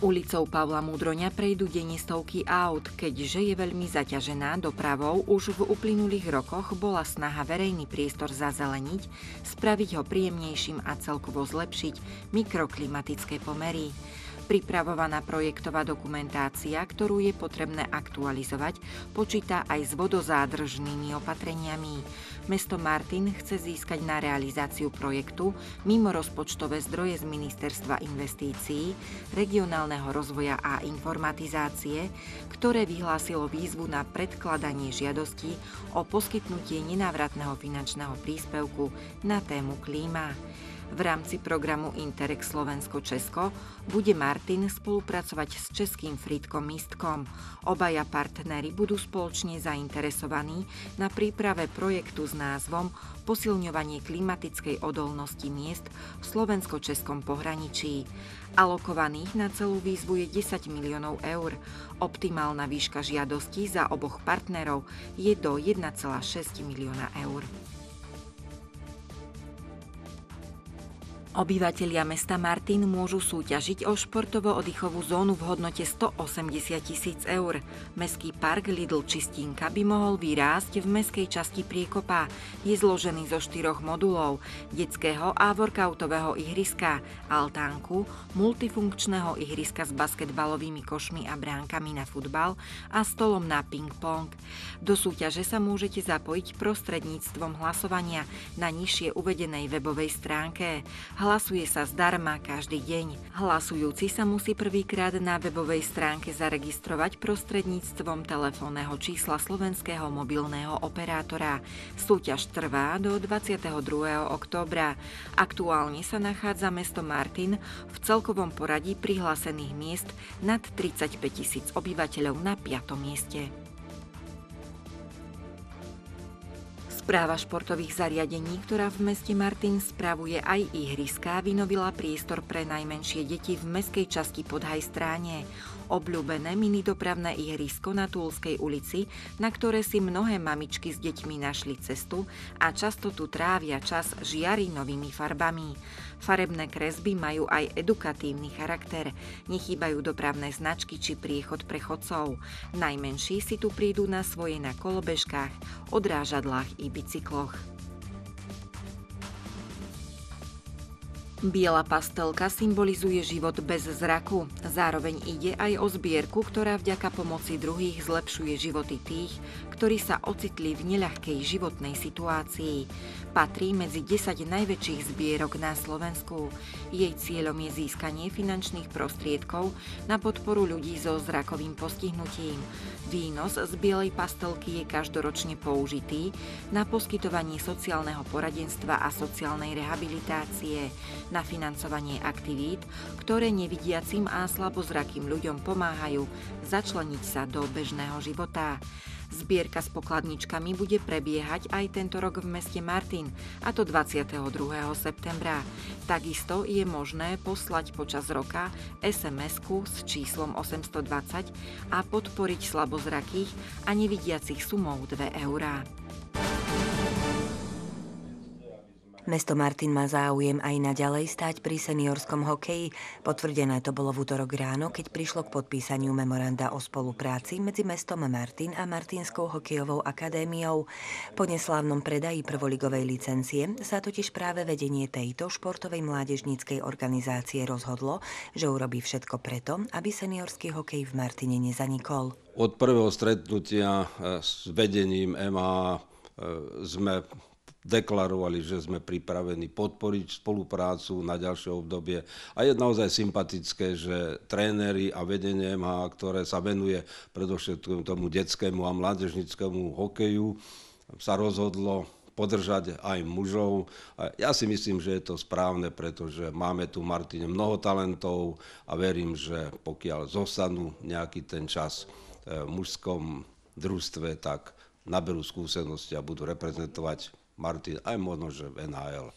Ulicou Pavla Múdroňa prejdú denne stovky aut, keďže je veľmi zaťažená dopravou. Už v uplynulých rokoch bola snaha verejný priestor zazeleniť, spraviť ho príjemnejším a celkovo zlepšiť mikroklimatické pomery. Pripravovaná projektová dokumentácia, ktorú je potrebné aktualizovať, počíta aj s vodozádržnými opatreniami. Mesto Martin chce získať na realizáciu projektu mimo rozpočtové zdroje z Ministerstva investícií, regionálneho rozvoja a informatizácie, ktoré vyhlásilo výzvu na predkladanie žiadostí o poskytnutie nenávratného finančného príspevku na tému klíma. V rámci programu Interreg Slovensko-Česko bude Martin spolupracovať s českým Frýdkom Místkom. Obaja partneri budú spoločne zainteresovaní na príprave projektu s názvom Posilňovanie klimatickej odolnosti miest v slovensko-českom pohraničí. Alokovaných na celú výzvu je 10 miliónov eur. Optimálna výška žiadosti za oboch partnerov je do 1,6 milióna eur. Obyvatelia mesta Martin môžu súťažiť o športovo-oddychovú zónu v hodnote 180 000 eur. Mestský park Lidl Čistínka by mohol vyrásť v mestskej časti Priekopa. Je zložený zo 4 modulov: detského a workoutového ihriska, altánku, multifunkčného ihriska s basketbalovými košmi a bránkami na futbal a stolom na ping-pong. Do súťaže sa môžete zapojiť prostredníctvom hlasovania na nižšie uvedenej webovej stránke. Hlasuje sa zdarma každý deň. Hlasujúci sa musí prvýkrát na webovej stránke zaregistrovať prostredníctvom telefónneho čísla slovenského mobilného operátora. Súťaž trvá do 22. októbra. Aktuálne sa nachádza mesto Martin v celkovom poradí prihlásených miest nad 35 000 obyvateľov na 5. mieste. Správa športových zariadení, ktorá v meste Martin spravuje aj ihriská, vynovila priestor pre najmenšie deti v mestskej časti Podhajstráne. Obľúbené minidopravné ihrisko na Túlskej ulici, na ktoré si mnohé mamičky s deťmi našli cestu a často tu trávia čas, žiari novými farbami. Farebné kresby majú aj edukatívny charakter. Nechýbajú dopravné značky či priechod pre chodcov. Najmenší si tu prídu na svoje na kolobežkách, odrážadlách i bicykloch. Biela pastelka symbolizuje život bez zraku. Zároveň ide aj o zbierku, ktorá vďaka pomoci druhých zlepšuje životy tých, ktorí sa ocitli v neľahkej životnej situácii. Patrí medzi 10 najväčších zbierok na Slovensku. Jej cieľom je získanie finančných prostriedkov na podporu ľudí so zrakovým postihnutím. Výnos z bielej pastelky je každoročne použitý na poskytovanie sociálneho poradenstva a sociálnej rehabilitácie, na financovanie aktivít, ktoré nevidiacim a slabozrakým ľuďom pomáhajú začleniť sa do bežného života. Zbierka s pokladničkami bude prebiehať aj tento rok v meste Martin, a to 22. septembra. Takisto je možné poslať počas roka SMS-ku s číslom 820 a podporiť slabozrakých a nevidiacich sumou 2 eurá. Mesto Martin má záujem aj naďalej stáť pri seniorskom hokeji. Potvrdené to bolo v utorok ráno, keď prišlo k podpísaniu memoranda o spolupráci medzi mestom Martin a Martinskou hokejovou akadémiou. Po neslávnom predaji prvoligovej licencie sa totiž práve vedenie tejto športovej mládežníckej organizácie rozhodlo, že urobí všetko preto, aby seniorský hokej v Martine nezanikol. Od prvého stretnutia s vedením MHA sme deklarovali, že sme pripravení podporiť spoluprácu na ďalšie obdobie. A je naozaj sympatické, že tréneri a vedenie MHA, ktoré sa venuje predovšetkým tomu detskému a mládežníckemu hokeju, sa rozhodlo podržať aj mužov. A ja si myslím, že je to správne, pretože máme tu v Martine mnoho talentov a verím, že pokiaľ zostanú nejaký ten čas v mužskom družstve, tak naberú skúsenosti a budú reprezentovať Martin aj možno, že v NHL.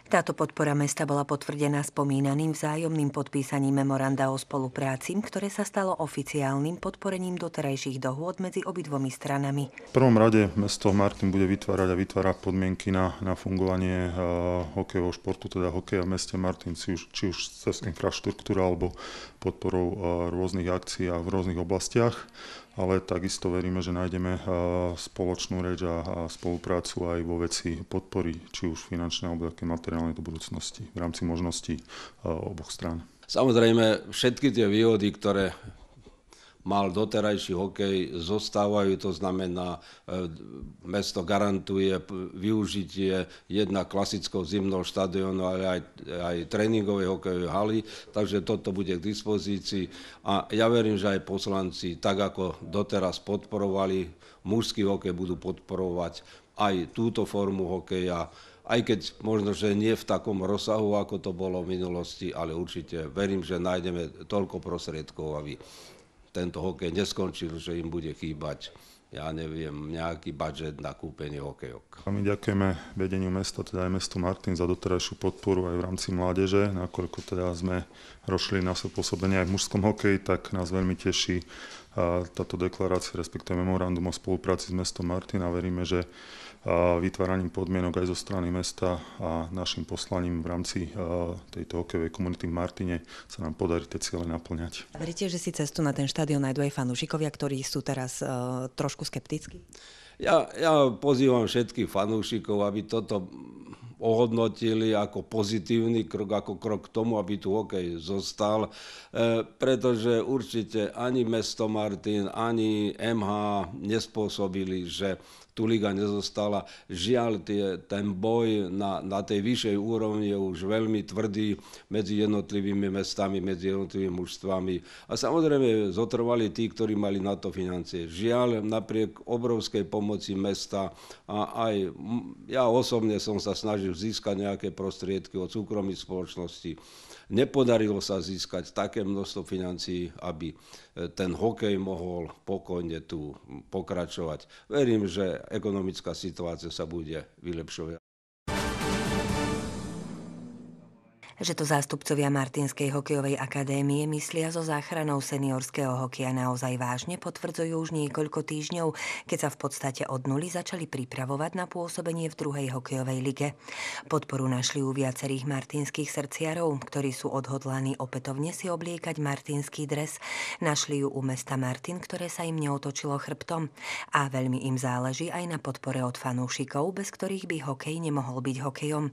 Táto podpora mesta bola potvrdená spomínaným vzájomným podpísaním memoranda o spolupráci, ktoré sa stalo oficiálnym podporením doterajších dohôd medzi obidvomi stranami. V prvom rade mesto Martin bude vytvárať a vytvára podmienky na fungovanie hokejového športu, teda hokeja v meste Martin, či už cez infraštruktúru alebo podporou rôznych akcií a v rôznych oblastiach. Ale takisto veríme, že nájdeme spoločnú reč a spoluprácu aj vo veci podpory, či už finančnej alebo také materiálnej do budúcnosti v rámci možností oboch strán. Samozrejme, všetky tie výhody, ktoré mal doterajší hokej, zostávajú, to znamená, mesto garantuje využitie jednak klasického zimného štadiónu, ale aj tréningovej hokejovej haly, takže toto bude k dispozícii a ja verím, že aj poslanci, tak ako doteraz podporovali mužský hokej, budú podporovať aj túto formu hokeja, aj keď možno, že nie v takom rozsahu, ako to bolo v minulosti, ale určite verím, že nájdeme toľko prostriedkov, aby tento hokej neskončil, že im bude chýbať, ja neviem, nejaký budžet na kúpenie hokejok. My ďakujeme vedeniu mesta, teda aj mestu Martin, za doterajšiu podporu aj v rámci mládeže. Nakoľko teda sme rozšli na pôsobenie aj v mužskom hokeji, tak nás veľmi teší táto deklarácia, respektíve memorandum o spolupráci s mestom Martin a veríme, že vytváraním podmienok aj zo strany mesta a našim poslaním v rámci tejto hokejovej komunity v Martine sa nám podarí tie ciele naplňať. Veríte, že si cestu na ten štadión nájdú aj fanúšikovia, ktorí sú teraz trošku skeptickí? Ja pozývam všetkých fanúšikov, aby toto ohodnotili ako pozitívny krok, ako krok k tomu, aby tu hokej zostal, pretože určite ani mesto Martin, ani MH nespôsobili, že tu liga nezostala. Žiaľ, ten boj na tej vyššej úrovni je už veľmi tvrdý medzi jednotlivými mestami, medzi jednotlivými mužstvami. A samozrejme zotrvali tí, ktorí mali na to financie. Žiaľ, napriek obrovskej pomoci mesta a aj ja osobne som sa snažil získať nejaké prostriedky od súkromných spoločností. Nepodarilo sa získať také množstvo financií, aby ten hokej mohol pokojne tu pokračovať. Verím, že ekonomická situácia sa bude vylepšovať. Že to zástupcovia Martinskej hokejovej akadémie myslia so záchranou seniorského hokeja naozaj vážne, potvrdzujú už niekoľko týždňov, keď sa v podstate od nuly začali pripravovať na pôsobenie v druhej hokejovej lige. Podporu našli u viacerých martinských srdciarov, ktorí sú odhodlaní opätovne si obliekať martinský dres. Našli ju u mesta Martin, ktoré sa im neotočilo chrbtom. A veľmi im záleží aj na podpore od fanúšikov, bez ktorých by hokej nemohol byť hokejom.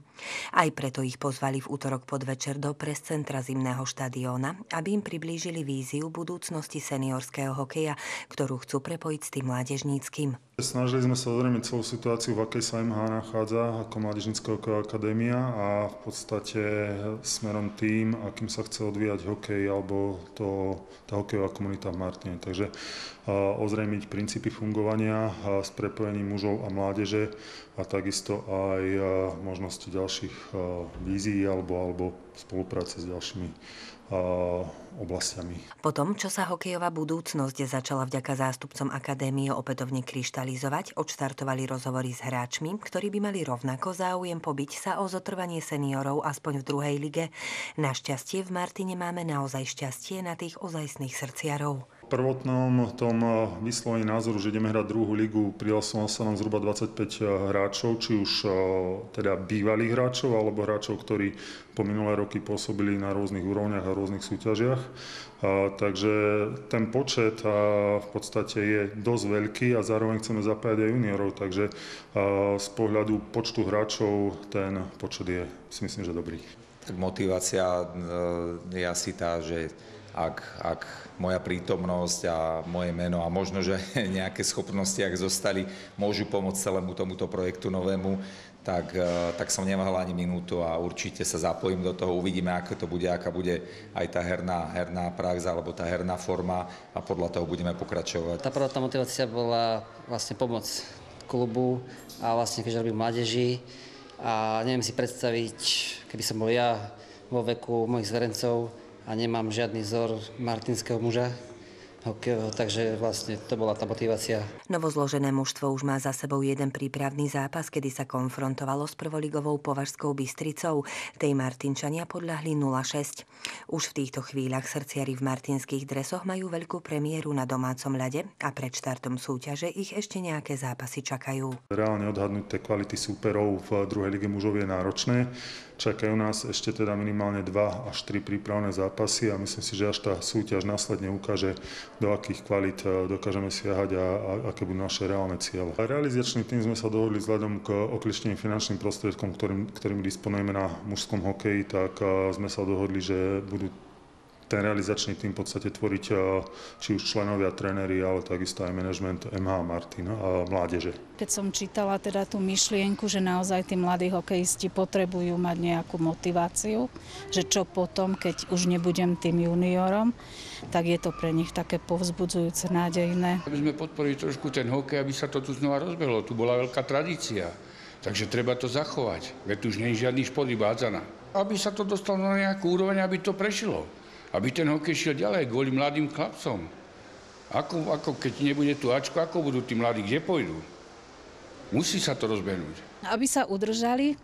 Aj preto ich pozvali v útorok podvečer do prescentra zimného štadióna, aby im priblížili víziu budúcnosti seniorského hokeja, ktorú chcú prepojiť s tým mládežníckym. Snažili sme sa ozrejmiť celú situáciu, v akej sa MH nachádza ako mládežnícka hokejová akadémia a v podstate smerom tým, akým sa chce odvíjať hokej alebo tá hokejová komunita v Martine. Takže ozrejmiť princípy fungovania s prepojením mužov a mládeže a takisto aj možnosti ďalších vízií alebo spolupráce s ďalšími oblastiami. Po tom, čo sa hokejová budúcnosť začala vďaka zástupcom akadémie opätovne kryštalizovať, odštartovali rozhovory s hráčmi, ktorí by mali rovnako záujem pobiť sa o zotrvanie seniorov aspoň v druhej lige. Našťastie v Martine máme naozaj šťastie na tých ozajstných srdciarov. V prvotnom tom vyslovení názoru, že ideme hrať druhú ligu, prihlasilo sa nám zhruba 25 hráčov, či už teda bývalých hráčov, alebo hráčov, ktorí po minulé roky pôsobili na rôznych úrovniach a rôznych súťažiach. Takže ten počet v podstate je dosť veľký a zároveň chceme zapájať aj juniorov, takže z pohľadu počtu hráčov ten počet je, si myslím, že dobrý. Tak motivácia je asi tá, že ak moja prítomnosť a moje meno a možno, že nejaké schopnosti, ak zostali, môžu pomôcť celému tomuto projektu novému, tak som neváhal ani minútu a určite sa zapojím do toho. Uvidíme, ako to bude, aká bude aj tá herná prax alebo tá herná forma a podľa toho budeme pokračovať. Tá prvá motivácia bola vlastne pomoc klubu a vlastne keď robím mládeži a neviem si predstaviť, keby som bol ja vo veku mojich zverencov, a nemám žiadny vzor martinského muža, hokejového, takže vlastne to bola tá motivácia. Novozložené mužstvo už má za sebou jeden prípravný zápas, kedy sa konfrontovalo s prvoligovou Považskou Bystricou. Tej Martinčania podľahli 0-6. Už v týchto chvíľach srdciari v martinských dresoch majú veľkú premiéru na domácom ľade a pred štartom súťaže ich ešte nejaké zápasy čakajú. Reálne odhadnúť tie kvality súperov v druhej lige mužov je náročné. Čakajú nás ešte teda minimálne 2 až 3 prípravné zápasy a myslím si, že až tá súťaž následne ukáže, do akých kvalít dokážeme siahať a aké budú naše reálne ciele. Realizačný tým sme sa dohodli vzhľadom k okliešteným finančným prostriedkom, ktorým disponujeme na mužskom hokeji, tak sme sa dohodli, že budú ten realizačný tým v podstate tvoriť či už členovia, tréneri, ale takisto aj manažment MH Martin a mládeže. Keď som čítala teda tú myšlienku, že naozaj tí mladí hokejisti potrebujú mať nejakú motiváciu, že čo potom, keď už nebudem tým juniorom, tak je to pre nich také povzbudzujúce, nádejné. Aby sme podporili trošku ten hokej, aby sa to tu znova rozbehlo. Tu bola veľká tradícia, takže treba to zachovať. Veď tu už nie je žiadny šport, iba hádzana. Aby sa to dostalo na nejakú úroveň, aby to prešlo. Aby ten hokej šiel ďalej kvôli mladým chlapcom. Ako keď nebude tu Ačko, ako budú tí mladí, kde pôjdu? Musí sa to rozbehnúť. Aby sa udržali,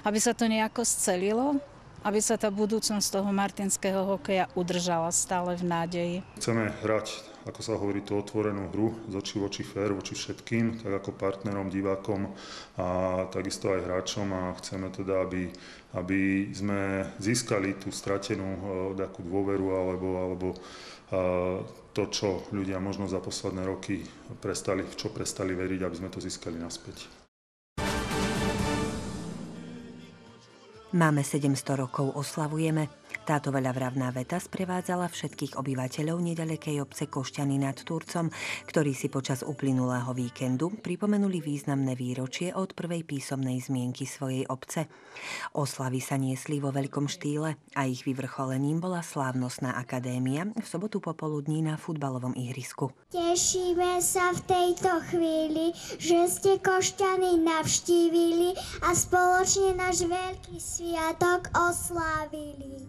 aby sa to nejako scelilo, aby sa tá budúcnosť toho martinského hokeja udržala stále v nádeji. Chceme hrať, ako sa hovorí, tú otvorenú hru z očí v oči fér, voči všetkým, tak ako partnerom, divákom a takisto aj hráčom a chceme teda, aby sme získali tú stratenú takú dôveru alebo to, čo ľudia možno za posledné roky prestali veriť, aby sme to získali naspäť. Máme 700 rokov, oslavujeme. Táto veľavravná veta sprevádzala všetkých obyvateľov nedalekej obce Košťany nad Turcom, ktorí si počas uplynulého víkendu pripomenuli významné výročie od prvej písomnej zmienky svojej obce. Oslavy sa niesli vo veľkom štýle a ich vyvrcholením bola slávnostná akadémia v sobotu popoludní na futbalovom ihrisku. Tešíme sa v tejto chvíli, že ste Košťany navštívili a spoločne náš veľký sviatok oslávili.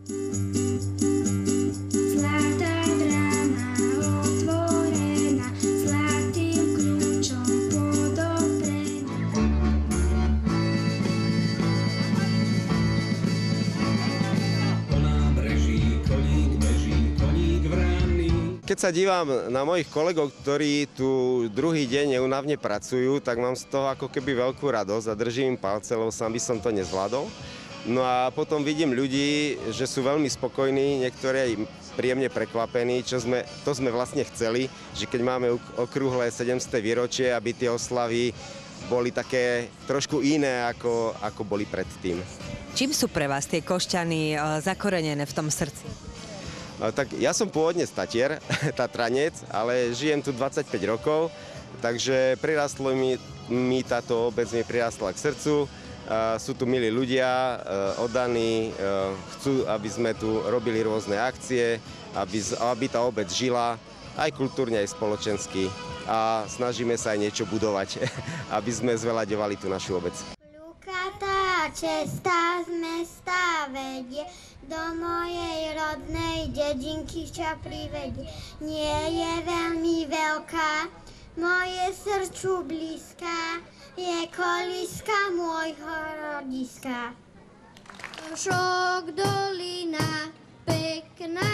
Zlatá brána otvorená, zlatým kľúčom podoprená. Po nábreží koník beží, koník vrány. Keď sa dívam na mojich kolegov, ktorí tu druhý deň neúnavne pracujú, tak mám z toho ako keby veľkú radosť a držím im palce, lebo sám by som to nezvládol. No a potom vidím ľudí, že sú veľmi spokojní, niektorí aj príjemne prekvapení, to sme vlastne chceli, že keď máme okrúhle 700. výročie, aby tie oslavy boli také trošku iné, ako boli predtým. Čím sú pre vás tie Košťany zakorenené v tom srdci? Tak ja som pôvodne statier, Tatranec, ale žijem tu 25 rokov, takže prirastlo mi táto obec prirastla k srdcu. Sú tu milí ľudia, oddaní, chcú, aby sme tu robili rôzne akcie, aby tá obec žila aj kultúrne, aj spoločensky a snažíme sa aj niečo budovať, aby sme zveľaďovali tú našu obec. Ľukatá cesta z mesta vedie do mojej rodnej dedinky, čo privedie. Nie je veľmi veľká, moje srdcu blízka, je kolíska môjho rodiska. Šok dolina, pekná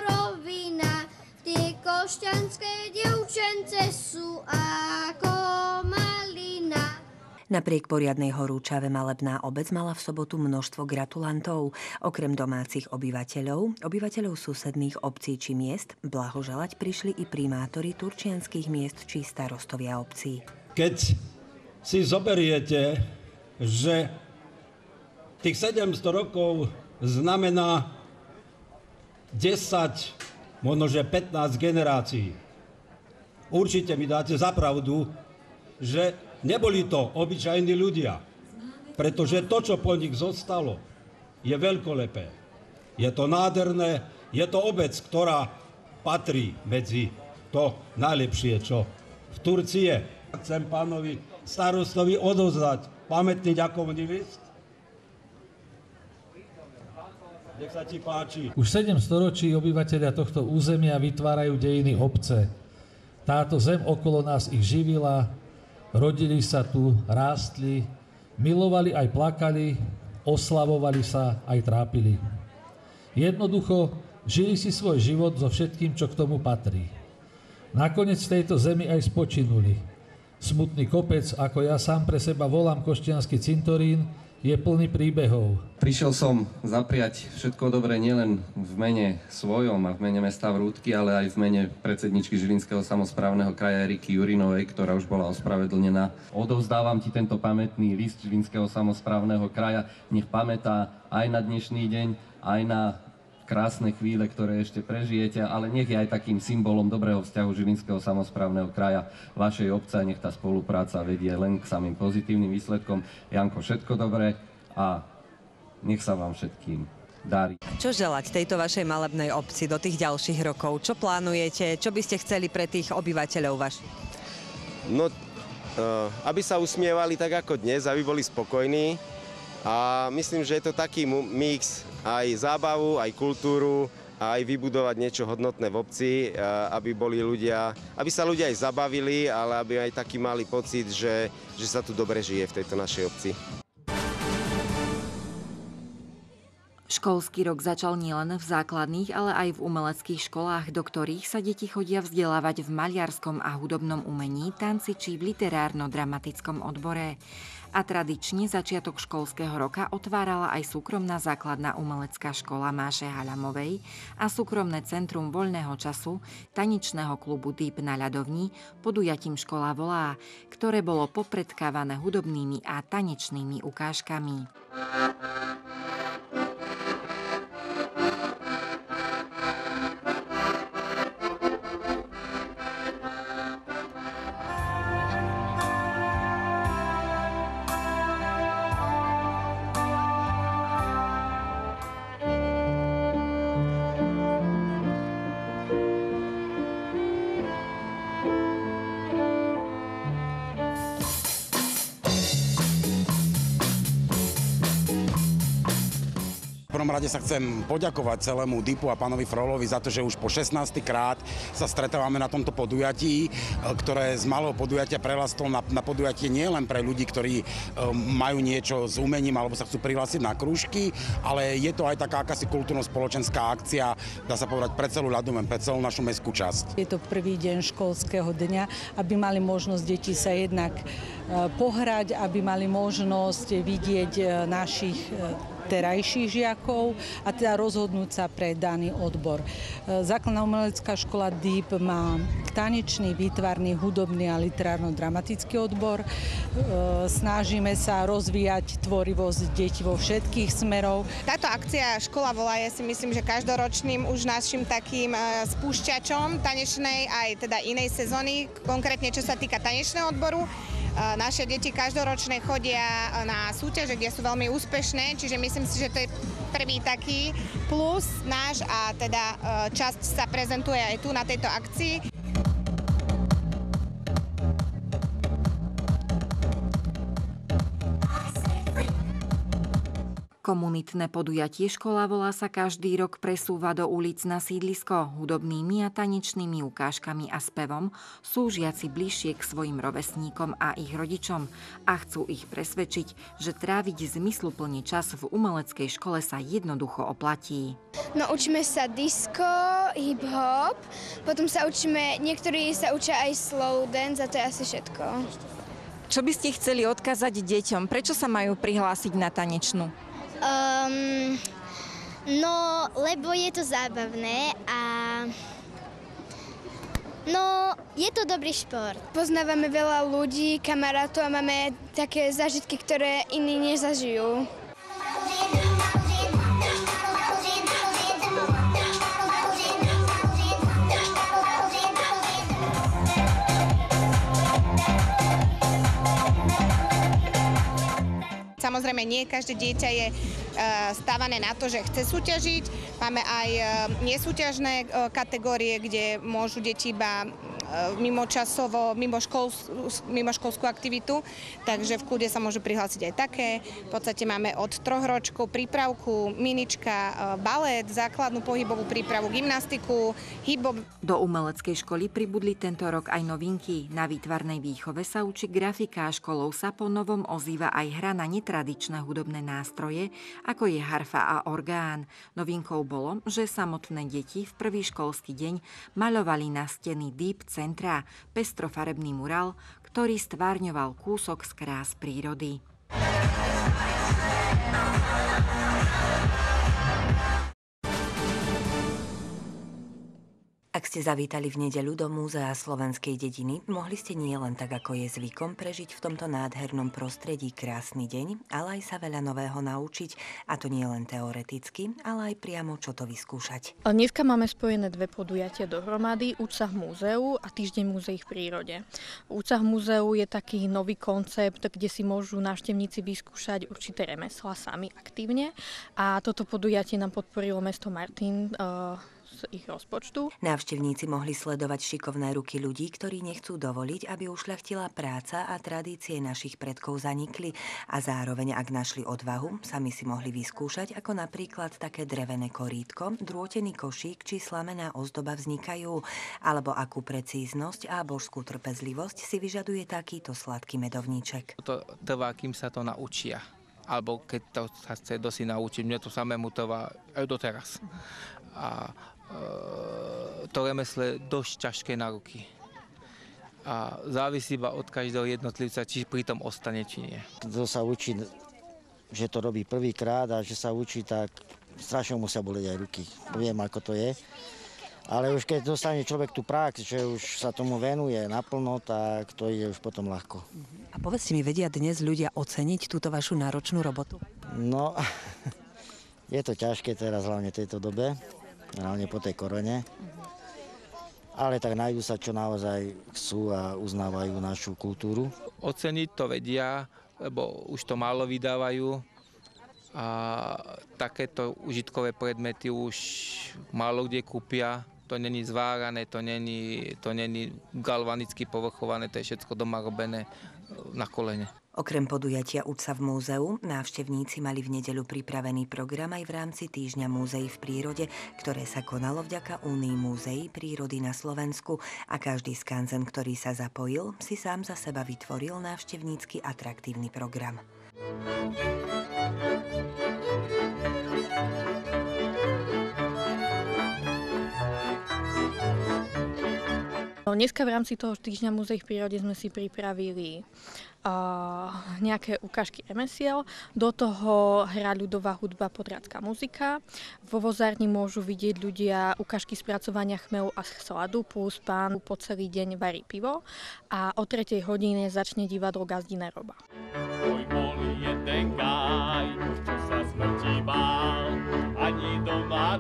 rovina, tie košťanské dievčence sú ako malina. Napriek poriadnej horúčave malebná obec mala v sobotu množstvo gratulantov. Okrem domácich obyvateľov susedných obcí či miest, blahoželať prišli i primátori turčianskych miest či starostovia obcí. Keď si zoberiete, že tých 700 rokov znamená 10, možno že 15 generácií. Určite mi dáte za pravdu, že neboli to obyčajní ľudia, pretože to, čo po nich zostalo, je veľkolepé. Je to nádherné, je to obec, ktorá patrí medzi to najlepšie, čo v Turcii je. Chcem pánovi starostovi odovzdať pamätný ďakovný list Nech sa ti páči. Už 7 storočí obyvateľia tohto územia vytvárajú dejiny obce. Táto zem okolo nás ich živila, rodili sa tu, rástli, milovali aj plakali, oslavovali sa aj trápili. Jednoducho žili si svoj život so všetkým, čo k tomu patrí. Nakoniec v tejto zemi aj spočinuli. Smutný kopec, ako ja sám pre seba volám Koštiansky cintorín, je plný príbehov. Prišiel som zapriať všetko dobré nielen v mene svojom a v mene mesta Vrútky, ale aj v mene predsedničky Žilinského samosprávneho kraja Eriky Jurinovej, ktorá už bola ospravedlnená. Odovzdávam ti tento pamätný list Žilinského samosprávneho kraja. Nech pamätá aj na dnešný deň, aj na krásne chvíle, ktoré ešte prežijete, ale nech je aj takým symbolom dobrého vzťahu Žilinského samosprávneho kraja vašej obce, nech tá spolupráca vedie len k samým pozitívnym výsledkom. Janko, všetko dobré a nech sa vám všetkým darí. Čo želať tejto vašej malebnej obci do tých ďalších rokov? Čo plánujete? Čo by ste chceli pre tých obyvateľov vašich? No, aby sa usmievali tak ako dnes, aby boli spokojní. A myslím, že je to taký mix, aj zábavu, aj kultúru, aj vybudovať niečo hodnotné v obci, aby sa ľudia aj zabavili, ale aby aj taký mali pocit, že sa tu dobre žije v tejto našej obci. Školský rok začal nielen v základných, ale aj v umeleckých školách, do ktorých sa deti chodia vzdelávať v maliarskom a hudobnom umení, tanci či v literárno-dramatickom odbore. A tradične začiatok školského roka otvárala aj súkromná základná umelecká škola Máše Halamovej a súkromné centrum voľného času tanečného klubu Deep na ľadovni podujatím Škola volá, ktoré bolo popredkávané hudobnými a tanečnými ukážkami. V prvom rade sa chcem poďakovať celému DIPu a pánovi Frolovi za to, že už po 16. krát sa stretávame na tomto podujatí, ktoré z malého podujatia prerastlo na podujatie nie len pre ľudí, ktorí majú niečo s umením alebo sa chcú prihlásiť na krúžky, ale je to aj taká akási kultúrno-spoločenská akcia, dá sa povedať, pre celú ľadovem, pre celú našu mestskú časť. Je to prvý deň školského dňa, aby mali možnosť deti sa jednak pohrať, aby mali možnosť vidieť našich terajších žiakov a teda rozhodnúť sa pre daný odbor. Základná umelecká škola DIP má tanečný, výtvarný, hudobný a literárno-dramatický odbor. Snažíme sa rozvíjať tvorivosť detí vo všetkých smerov. Táto akcia Škola volá je, si myslím, že každoročným už našim takým spúšťačom tanečnej aj teda inej sezóny, konkrétne čo sa týka tanečného odboru. Naše deti každoročne chodia na súťaže, kde sú veľmi úspešné, čiže myslím si, že to je prvý taký plus náš a teda časť sa prezentuje aj tu na tejto akcii. Komunitné podujatie Škola volá sa každý rok presúva do ulic na sídlisko. Hudobnými a tanečnými ukážkami a spevom sú žiaci bližšie k svojim rovesníkom a ich rodičom a chcú ich presvedčiť, že tráviť zmysluplný čas v umeleckej škole sa jednoducho oplatí. No učíme sa disco, hip-hop, potom sa učíme, niektorí sa učia aj slow dance a to je asi všetko. Čo by ste chceli odkázať deťom? Prečo sa majú prihlásiť na tanečnú? No, lebo je to zábavné a no, je to dobrý šport. Poznávame veľa ľudí, kamarátov a máme také zážitky, ktoré iní nezažijú. Samozrejme, nie každé dieťa je stávané na to, že chce súťažiť. Máme aj nesúťažné kategórie, kde môžu deti iba mimočasovo, mimo školskú aktivitu, takže v kľude sa môžu prihlásiť aj také. V podstate máme od 3 ročkov prípravku, minička, balet, základnú pohybovú prípravu, gymnastiku, hip-hop. Do umeleckej školy pribudli tento rok aj novinky. Na výtvarnej výchove sa učí grafika a školou sa po novom ozýva aj hra na netradičné hudobné nástroje, ako je harfa a orgán. Novinkou bolo, že samotné deti v prvý školský deň maľovali na steny Deep Centra pestrofarebný murál, ktorý stvárňoval kúsok z krás prírody. Ak ste zavítali v nedeľu do Múzea slovenskej dediny, mohli ste nie len tak, ako je zvykom, prežiť v tomto nádhernom prostredí krásny deň, ale aj sa veľa nového naučiť, a to nie len teoreticky, ale aj priamo čo to vyskúšať. Dneska máme spojené 2 podujatia dohromady, Uč sa v múzeu a Týždeň múzeí v prírode. Uč sa v múzeu je taký nový koncept, kde si môžu návštevníci vyskúšať určité remeslá sami aktívne, a toto podujatie nám podporilo mesto Martin z ich rozpočtu. Návštevníci mohli sledovať šikovné ruky ľudí, ktorí nechcú dovoliť, aby ušľachtila práca a tradície našich predkov zanikli, a zároveň, ak našli odvahu, sami si mohli vyskúšať, ako napríklad také drevené korítko, drôtený košík či slamená ozdoba vznikajú, alebo akú precíznosť a božskú trpezlivosť si vyžaduje takýto sladký medovníček. To trvá, kým sa to naučia. Alebo keď to sa chce dosť naučiť. Mne to samému trvá aj doteraz. A to remeslo je dosť ťažké na ruky. A závisí iba od každého jednotlivca, či pri tom ostane, či nie. Kto sa učí, že to robí prvýkrát a že sa učí, tak strašne musia boleť aj ruky. Viem, ako to je. Ale už keď dostane človek tú prax, že už sa tomu venuje naplno, tak to ide už potom ľahko. A povedzte mi, vedia dnes ľudia oceniť túto vašu náročnú robotu? No, je to ťažké teraz, hlavne v tejto dobe, hlavne po tej korone. Ale tak nájdu sa, čo naozaj chcú a uznávajú našu kultúru. Oceniť to vedia, lebo už to málo vydávajú. A takéto užitkové predmety už málo kde kúpia. To není zvárané, to není galvanicky povrchované, to je všetko doma robené na kolene. Okrem podujatia Uč sa v múzeu, návštevníci mali v nedeľu pripravený program aj v rámci Týždňa múzeí v prírode, ktoré sa konalo vďaka Únii múzeí prírody na Slovensku, a každý skanzen, ktorý sa zapojil, si sám za seba vytvoril návštevnícky atraktívny program. Dneska v rámci toho Týždňa múzeí v prírode sme si pripravili nejaké ukážky remesiel. Do toho hrá ľudová hudba, podrádzka muzika. Vo vozárni môžu vidieť ľudia ukážky spracovania chmelu a sladu, plus pán po celý deň varí pivo. A o 3. hodine začne divadlo Gazdina Roba. Oj, bol jeden gaj, čo sa smrti bál, ani doma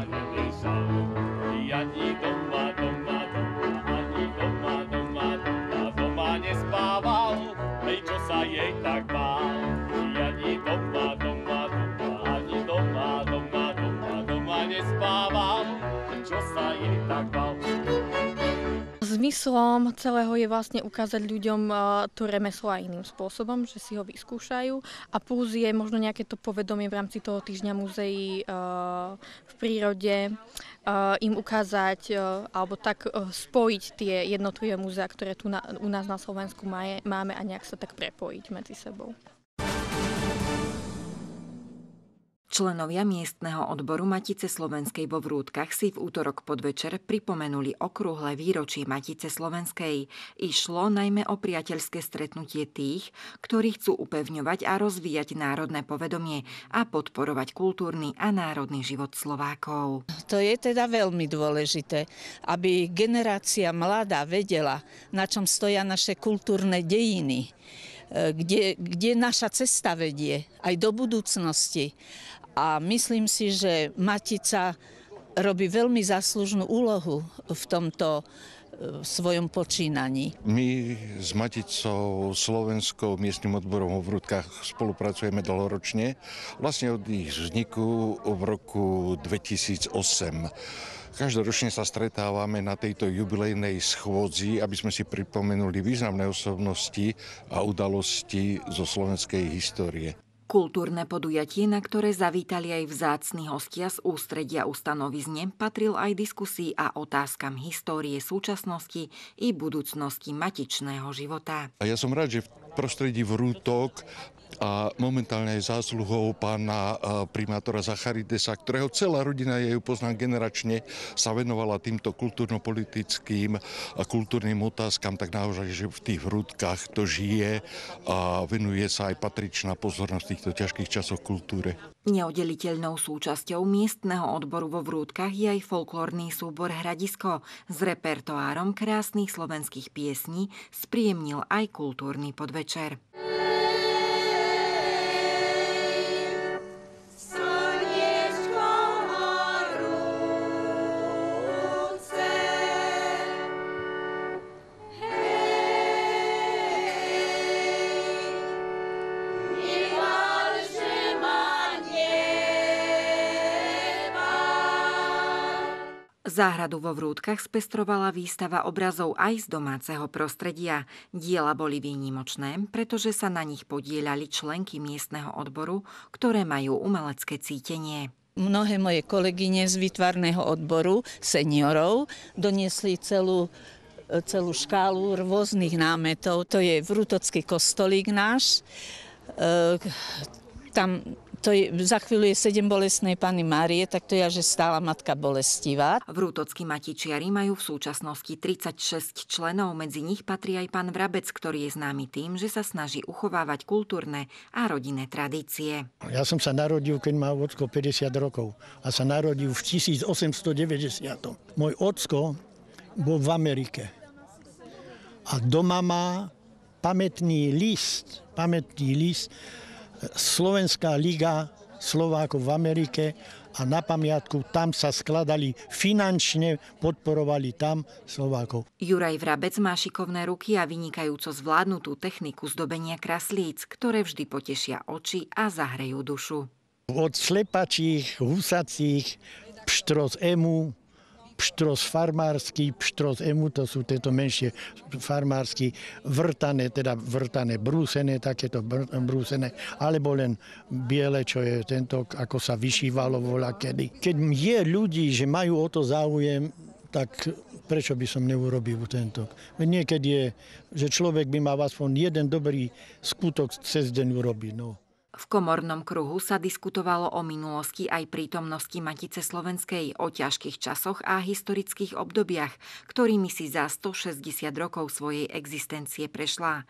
nevyšal, ani doma nespával, hej, čo sa jej tak bál, ani doma nespával, čo sa jej tak bál. Zmyslom celého je vlastne ukázať ľuďom to remeslo aj iným spôsobom, že si ho vyskúšajú, a plus je možno nejaké to povedomie v rámci toho Týždňa múzeí v prírode, im ukázať alebo tak spojiť tie jednotlivé múzea, ktoré tu u nás na Slovensku máme, a nejak sa tak prepojiť medzi sebou. Členovia miestneho odboru Matice slovenskej vo Vrútkach si v útorok podvečer pripomenuli okrúhle výročie Matice slovenskej. Išlo najmä o priateľské stretnutie tých, ktorí chcú upevňovať a rozvíjať národné povedomie a podporovať kultúrny a národný život Slovákov. To je teda veľmi dôležité, aby generácia mladá vedela, na čom stoja naše kultúrne dejiny, kde naša cesta vedie aj do budúcnosti. A myslím si, že Matica robí veľmi záslužnú úlohu v tomto svojom počínaní. My s Maticou slovenskou miestnym odborom vo Vrútkach spolupracujeme dlhoročne. Vlastne od ich vzniku v roku 2008. Každoročne sa stretávame na tejto jubilejnej schôdzi, aby sme si pripomenuli významné osobnosti a udalosti zo slovenskej histórie. Kultúrne podujatie, na ktoré zavítali aj vzácni hostia z ústredia Ustanovizne, patril aj diskusii a otázkam histórie, súčasnosti i budúcnosti matičného života. A ja som rád, že v prostredí Vrútok a momentálne aj zásluhou pána primátora Zacharidesa, ktorého celá rodina, ja ju poznám generačne, sa venovala týmto kultúrno-politickým a kultúrnym otázkam, tak naozaj, že v tých Vrútkach to žije a venuje sa aj patričná pozornosť v týchto ťažkých časoch kultúre. Neoddeliteľnou súčasťou miestneho odboru vo Vrútkach je aj folklórny súbor Hradisko. S repertoárom krásnych slovenských piesní spríjemnil aj kultúrny podvečer. Záhradu vo Vrútkach spestrovala výstava obrazov aj z domáceho prostredia. Diela boli výnimočné, pretože sa na nich podieľali členky miestneho odboru, ktoré majú umelecké cítenie. Mnohé moje kolegyne z výtvarného odboru seniorov doniesli celú škálu rôznych námetov. To je Vrútocký kostolík náš. Tam za chvíľu je 7 bolestnej Panny Márie, tak to je, že stála Matka Bolestivá. Vrútockí matičiari majú v súčasnosti 36 členov, medzi nich patrí aj pán Vrabec, ktorý je známy tým, že sa snaží uchovávať kultúrne a rodinné tradície. Ja som sa narodil, keď mal ocko 50 rokov a sa narodil v 1890. Môj ocko bol v Amerike a doma má pamätný list Slovenská liga Slovákov v Amerike a na pamiatku tam sa skladali, finančne podporovali tam Slovákov. Juraj Vrabec má šikovné ruky a vynikajúco zvládnutú techniku zdobenia kraslíc, ktoré vždy potešia oči a zahrejú dušu. Od slepačích, husacích, pštros emu, pštros farmársky, pštros emu, to sú tieto menšie farmársky, vrtané, brúsené, takéto brúsené, alebo len biele, čo je tento, ako sa vyšívalo voľakedy. Keď je ľudí, že majú o to záujem, tak prečo by som neurobil tento? Niekedy je, že človek by mal aspoň jeden dobrý skutok cez deň urobiť. No. V komornom kruhu sa diskutovalo o minulosti aj prítomnosti Matice slovenskej, o ťažkých časoch a historických obdobiach, ktorými si za 160 rokov svojej existencie prešla.